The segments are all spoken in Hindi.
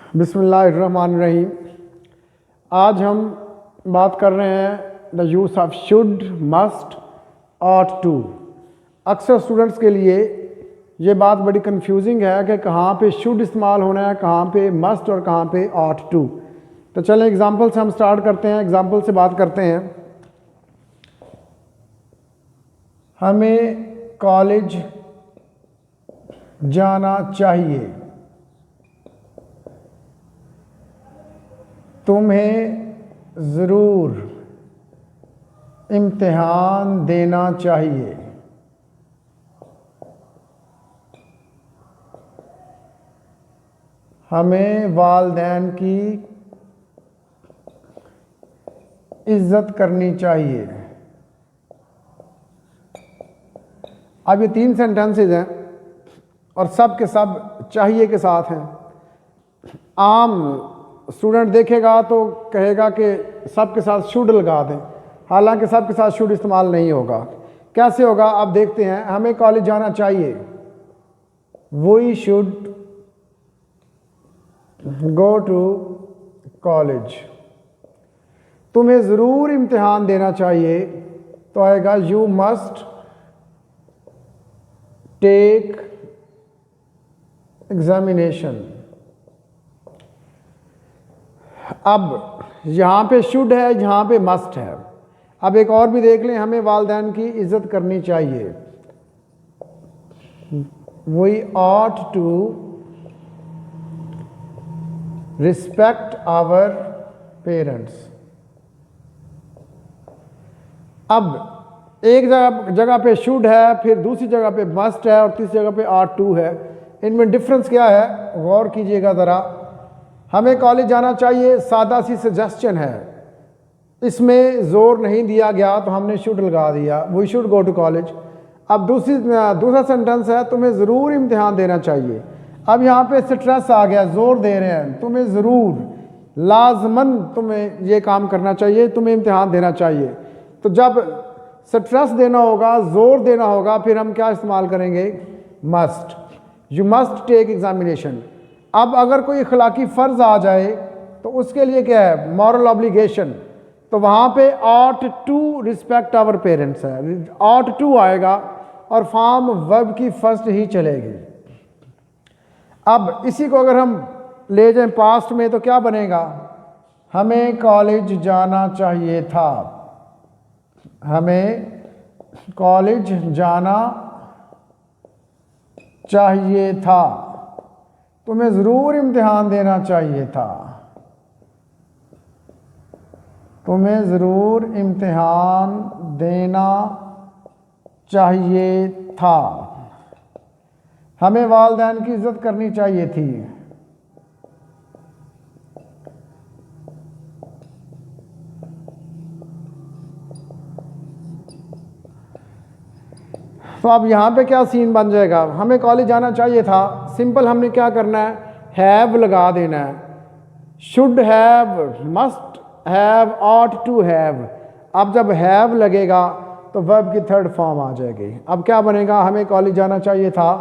बिस्मिल्लाहिर्रहमानिर्रहीम। आज हम बात कर रहे हैं the use of should, must, ought to. अक्सर स्टूडेंट्स के लिए ये बात बड़ी कंफ्यूजिंग है कि कहाँ पे शुड इस्तेमाल होना है, कहाँ पे मस्ट और कहाँ पे ऑट टू। तो चलें एग्जांपल से हम स्टार्ट करते हैं, एग्जांपल से बात करते हैं। हमें कॉलेज जाना चाहिए, तुम्हें ज़रूर इम्तिहान देना चाहिए, हमें वालिदैन की इज़्ज़त करनी चाहिए। अब ये 3 सेंटेंसेस हैं और सब के सब चाहिए के साथ हैं। आम स्टूडेंट देखेगा तो कहेगा कि सब के साथ शुड लगा दें, हालांकि सब के साथ शुड इस्तेमाल नहीं होगा। कैसे होगा आप देखते हैं। हमें कॉलेज जाना चाहिए, we should go to college. तुम्हें ज़रूर इम्तिहान देना चाहिए तो आएगा यू मस्ट टेक एग्जामिनेशन। अब यहाँ पे शुड है, यहाँ पे मस्ट है। अब एक और भी देख लें, हमें वालिदैन की इज़्ज़त करनी चाहिए, we ought to respect our parents. अब एक जगह पे शुड है, फिर दूसरी जगह पे मस्ट है और तीसरी जगह पे ऑट टू है। इनमें डिफरेंस क्या है गौर कीजिएगा ज़रा। हमें कॉलेज जाना चाहिए सादा सी सजेशन है, इसमें ज़ोर नहीं दिया गया तो हमने शुड लगा दिया, we should go to college. अब दूसरा सेंटेंस है तुम्हें ज़रूर इम्तिहान देना चाहिए। अब यहाँ पे स्ट्रेस आ गया, ज़ोर दे रहे हैं, तुम्हें ज़रूर लाजमन तुम्हें ये काम करना चाहिए, तुम्हें इम्तिहान देना चाहिए। तो जब स्ट्रेस देना होगा, ज़ोर देना होगा, फिर हम क्या इस्तेमाल करेंगे, must. You must take examination. अब अगर कोई अखलाकी फ़र्ज़ आ जाए तो उसके लिए क्या है, मॉरल ऑब्लिगेशन। तो वहाँ पे ought to respect our parents है, ऑट टू आएगा और फॉर्म वर्ब की फर्स्ट ही चलेगी। अब इसी को अगर हम ले जाएं पास्ट में तो क्या बनेगा, हमें कॉलेज जाना चाहिए था, हमें कॉलेज जाना चाहिए था, तुम्हें ज़रूर इम्तिहान देना चाहिए था, तुम्हें ज़रूर इम्तिहान देना चाहिए था, हमें वालिदैन की इज़्ज़त करनी चाहिए थी। तो अब यहाँ पे क्या सीन बन जाएगा, हमें कॉलेज जाना चाहिए था, सिंपल हमने क्या करना है, हैव लगा देना है। Should have, must have, ought to have. अब जब हैव लगेगा तो वर्ब की थर्ड फॉर्म आ जाएगी। अब क्या बनेगा, हमें कॉलेज जाना चाहिए था,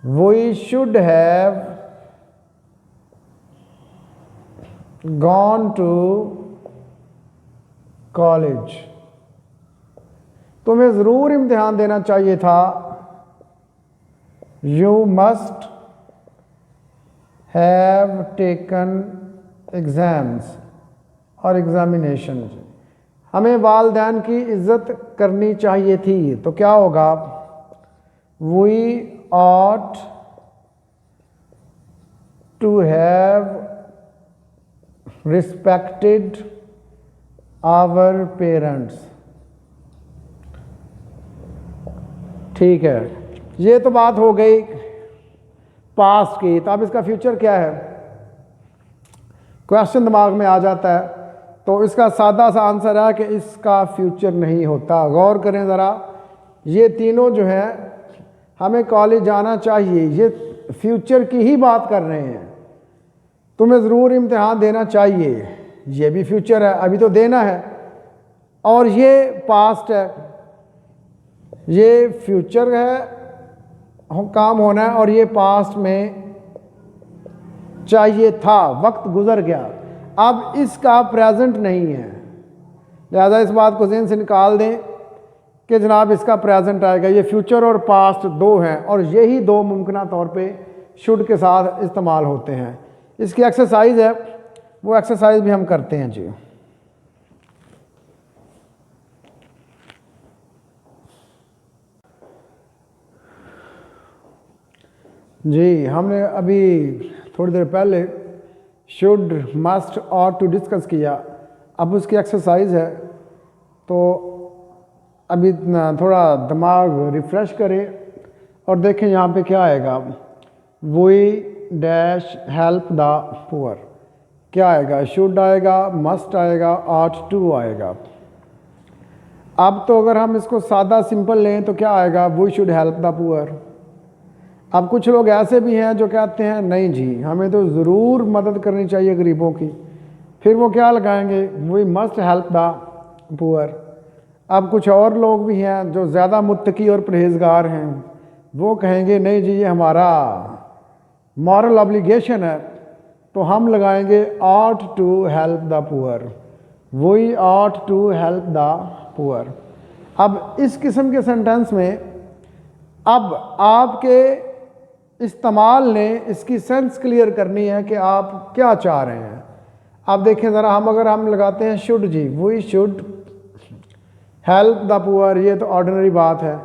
we should have gone to college. तुम्हें ज़रूर इम्तिहान देना चाहिए था, you must have taken exams और एग्ज़ामिनेशन। हमें वालिदैन की इज़्ज़त करनी चाहिए थी तो क्या होगा, we ought to have respected our parents. ठीक है, ये तो बात हो गई पास्ट की। तो अब इसका फ्यूचर क्या है, क्वेश्चन दिमाग में आ जाता है। तो इसका सादा सा आंसर है कि इसका फ्यूचर नहीं होता। गौर करें ज़रा, ये तीनों जो है हमें कॉलेज जाना चाहिए, ये फ्यूचर की ही बात कर रहे हैं। तुम्हें ज़रूर इम्तिहान देना चाहिए, ये भी फ्यूचर है, अभी तो देना है। और ये पास्ट है, ये फ्यूचर है काम होना है, और ये पास्ट में चाहिए था, वक्त गुजर गया। अब इसका प्रेजेंट नहीं है, लिहाजा इस बात को ज़हन से निकाल दें कि जनाब इसका प्रेजेंट आएगा। ये फ्यूचर और पास्ट दो हैं और यही दो मुमकिन तौर पे शुड के साथ इस्तेमाल होते हैं। इसकी एक्सरसाइज है, वो एक्सरसाइज भी हम करते हैं जी। जी हमने अभी थोड़ी देर पहले शुड, मस्ट, और टू डिस्कस किया। अब उसकी एक्सरसाइज है, तो अभी थोड़ा दिमाग रिफ़्रेश करें और देखें यहाँ पे क्या आएगा। We dash help the poor, क्या आएगा? शुड आएगा, मस्ट आएगा, ऑट टू आएगा। अब तो अगर हम इसको सादा सिंपल लें तो क्या आएगा? We should help the poor. अब कुछ लोग ऐसे भी हैं जो कहते हैं नहीं जी, हमें तो ज़रूर मदद करनी चाहिए गरीबों की, फिर वो क्या लगाएंगे? We must help the poor. अब कुछ और लोग भी हैं जो ज़्यादा मुत्तकी और परहेजगार हैं, वो कहेंगे नहीं जी, ये हमारा मॉरल ऑब्लिगेशन है, तो हम लगाएंगे ought to help the poor. We ought to help the poor. अब इस किस्म के सेंटेंस में अब आपके इस्तेमाल ने इसकी सेंस क्लियर करनी है कि आप क्या चाह रहे हैं। आप देखें ज़रा, अगर हम लगाते हैं शुड जी, we should help the poor, ये तो ऑर्डिनरी बात है।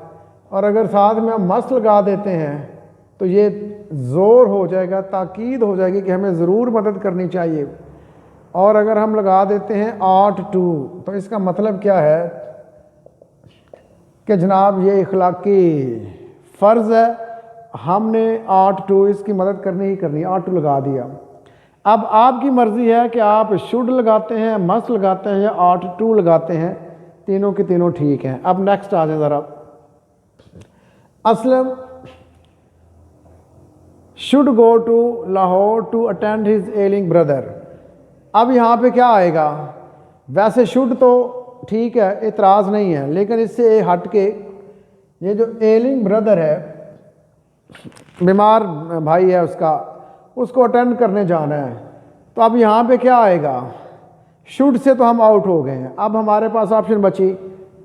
और अगर साथ में हम मस्ट लगा देते हैं तो ये ज़ोर हो जाएगा, ताकीद हो जाएगी कि हमें ज़रूर मदद करनी चाहिए। और अगर हम लगा देते हैं ऑट टू, तो इसका मतलब क्या है कि जनाब ये इखलाकी फ़र्ज़ है, हमने ऑट टू इसकी मदद करनी ही करनी, ऑट टू लगा दिया। अब आपकी मर्ज़ी है कि आप शुड लगाते हैं, मस्ट लगाते हैं या ऑट टू लगाते हैं, तीनों के तीनों ठीक हैं। अब नेक्स्ट आ जाए ज़रा। Aslam should go to Lahore to attend his ailing brother. अब यहाँ पे क्या आएगा? वैसे शुड तो ठीक है, एतराज़ नहीं है, लेकिन इससे हट के ये जो एलिंग ब्रदर है, बीमार भाई है उसको अटेंड करने जाना है, तो अब यहाँ पे क्या आएगा? शुड से तो हम आउट हो गए हैं। अब हमारे पास ऑप्शन बची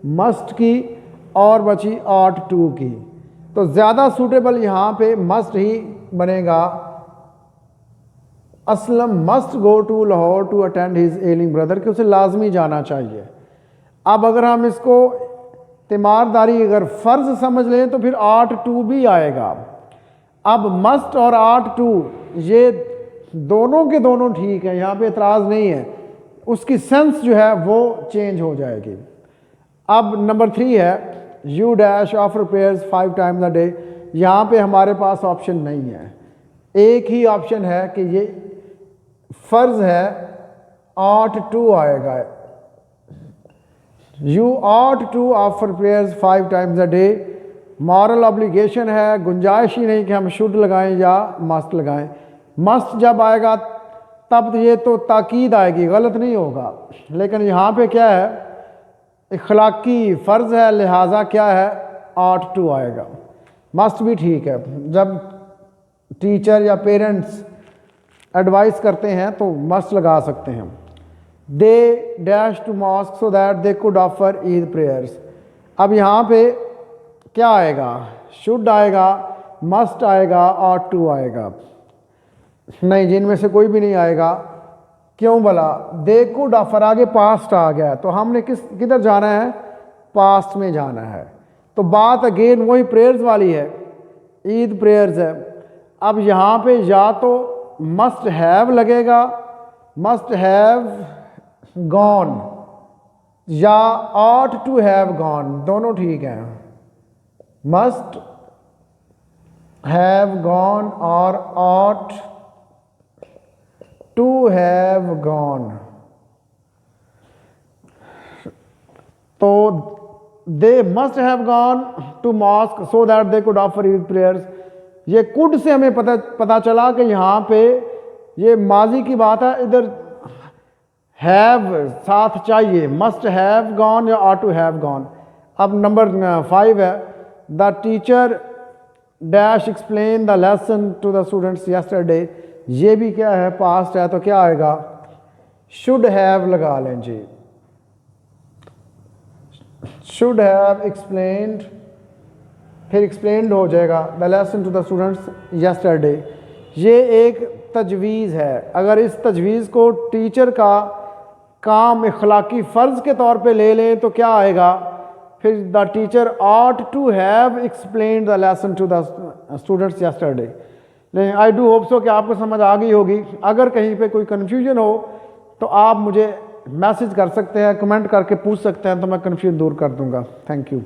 मस्ट की और बची ऑट टू की, तो ज़्यादा सूटेबल यहाँ पे मस्ट ही बनेगा। Aslam must go to Lahore to attend his ailing brother, कि उसे लाजमी जाना चाहिए। अब अगर हम इसको तीमारदारी अगर फ़र्ज़ समझ लें तो फिर ऑट टू भी आएगा। अब मस्ट और ऑट टू ये दोनों के दोनों ठीक है, यहाँ पे एतराज़ नहीं है, उसकी सेंस जो है वो चेंज हो जाएगी। अब नंबर 3 है you dash offer prayers 5 times a day. यहाँ पे हमारे पास ऑप्शन नहीं है, एक ही ऑप्शन है कि ये फ़र्ज़ है, ऑट टू आएगा। You ought to offer prayers 5 times a day, moral obligation है, गुंजाइश ही नहीं कि हम शुड लगाएं या मस्ट लगाएं। मस्ट जब आएगा तब ये तो ताकीद आएगी, गलत नहीं होगा, लेकिन यहाँ पे क्या है? इखलाकी फ़र्ज़ है, लिहाजा क्या है? ऑट टू आएगा। मस्ट भी ठीक है, जब टीचर या पेरेंट्स एडवाइस करते हैं तो मस्ट लगा सकते हैं। They dash to mosque so that they could offer Eid prayers. अब यहाँ पे क्या आएगा? शुड आएगा, मस्ट आएगा, ऑट टू आएगा। नहीं, जिनमें से कोई भी नहीं आएगा। क्यों भला? दे कुड ऑफर आगे पास्ट आ गया, तो हमने किधर जाना है? पास्ट में जाना है। तो बात अगेन वही प्रेयर्स वाली है, ईद प्रेयर्स है। अब यहाँ पे या तो मस्ट हैव लगेगा, मस्ट हैव गॉन, या ऑट टू हैव गॉन, दोनों ठीक हैं। मस्ट हैव गॉन और ऑट टू हैव गॉन। तो they must have gone to mosque so that they could offer Eid prayers. ये कुड से हमें पता चला कि यहाँ पे ये माजी की बात है, इधर हैव साथ चाहिए, मस्ट हैव गॉन या ऑट टू हैव गॉन। अब नंबर 5 है the teacher dash explain the lesson to the students yesterday. ये भी क्या है, पास्ट है, तो क्या आएगा, शुड हैव लगा लें जी। शुड हैव एक्सप्लेन्ड, फिर एक्सप्लेन्ड हो जाएगा the lesson to the students yesterday. ये एक तजवीज़ है, अगर इस तजवीज़ को टीचर का काम इखलाकी फ़र्ज़ के तौर पे ले लें तो क्या आएगा, फिर the teacher ought to have explained the lesson to the students yesterday. लेकिन आई डू होप सो कि आपको समझ आ गई होगी। अगर कहीं पे कोई कन्फ्यूजन हो तो आप मुझे मैसेज कर सकते हैं, कमेंट करके पूछ सकते हैं, तो मैं कन्फ्यूजन दूर कर दूंगा। Thank you.